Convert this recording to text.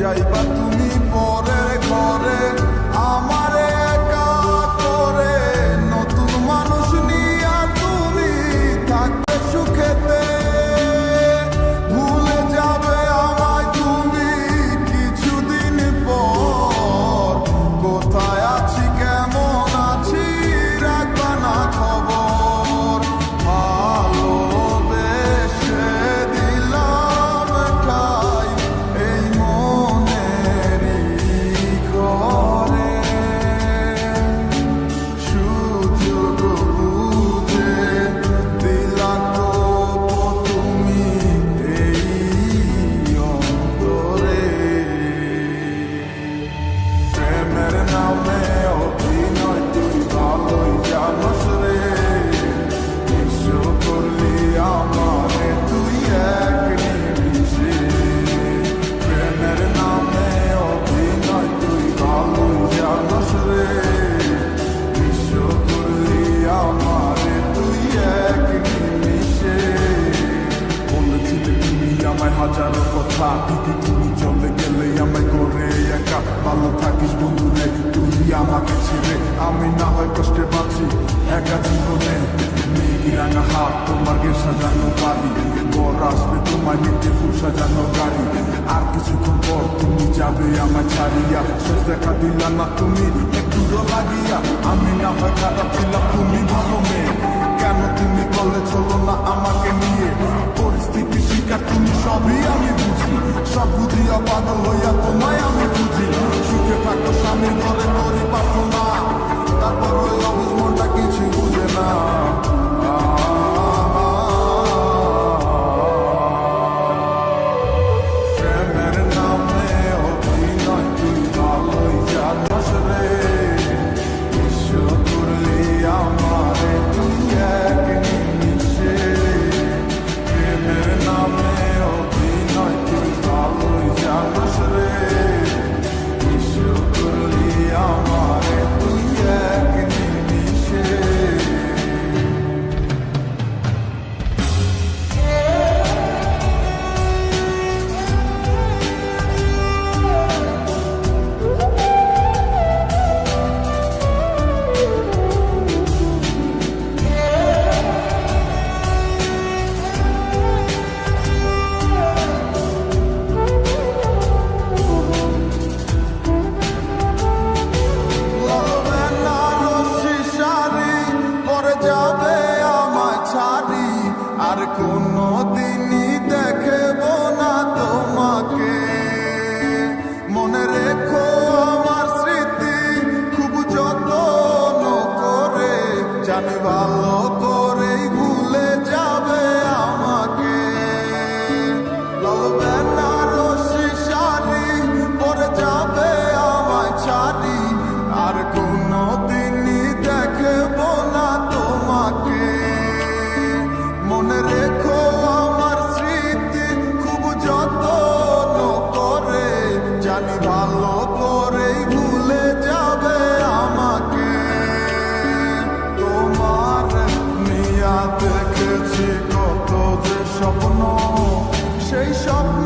যাইবা তুমি পরের ঘরে আমারে একা করে, নতুন মানুষ নিয়া তুমি থাকবে সুখেতে। ভুলে যাবে আমায় তুমি কিছুদিন পর, কোথায় আছি কেমন আছি রাখবা না খবর। ভালোবেসে দিলাম ঠাই এই মনেরই ঘরে, সুযোগ বুঝে দিলা তো তুমি এই অন্তরে। প্রেমের নামে অভিনয় তুই ভালোই জানোস রে, বিশ্ব করলি আমারে তুই এক নিমিষে। প্রেমের নামে অভিনয় তুই ভালোই জানোস রে, বিশ্ব করলি আমারে তুই এক নিমিষে। বলেছিলে তুমি আমায় হাজারো কথা, কিন্তু তুমি চলে গেলে আমায় করে একা। ভালো থাকিস বন্ধুরে তুই আমাকে ছেড়ে, আমি না হয় কষ্টে বাঁচি একা জীবনে। মেঘি রাঙা হাত তোমার গে সাজানো বাড়ি, বর আসবে তোমার নিতে ফুল সাজানো গাড়ি। আর কিছুক্ষণ পর তুমি যাবে আমায় ছাড়িয়া, শেষ দেখা দিলা না তুমি একটু লাগিয়া। আমি না হয় খারাপ ছিলাম তুমি ভালো মেয়ে, কেন তুমি বলে চলো না আমাকে নিয়ে। পরিস্থিতি শিকার তুমি সবই আমি বুঝি, সব বুঝিয়া পাগল হইয়া তোমায় আমি বুঝি। সুখে থাকো স্বামীর ঘরে করি প্রার্থনা, তারপর ওই অবুঝ মনটা কিছু বুঝে না। প্রেমের নামে অভিনয় তুই ভালোই জানোস রে, বিশ্ব করলি আমারে তুই এক নিমিষে। প্রেমের নামে অভিনয় তুই ভালোই জানোস রে, বিশ্ব করলি আমারে তুই এক নিমিষে। লড়বে না রশি সারি, পরে যাবে আমায় ছাড়ি, আর কোনো দিনই দেখব না তোমাকে। মনে রেখো আমার স্মৃতি খুব যত্ন করে, জানি ভালো করেই ভুলে যাবে আমাকে। লড়বে না রশি সারি, পরে যাবে আমায় ছাড়ি, আর কোনো দিনই দেখব না তোমাকে। মনে রেখো আমার স্মৃতি খুব যত্ন করে, জানি ভালো করেই ভুলে যাবে আমাকে। তোমার নিয়া দেখেছি কত যে স্বপ্ন, সেই স্বপ্ন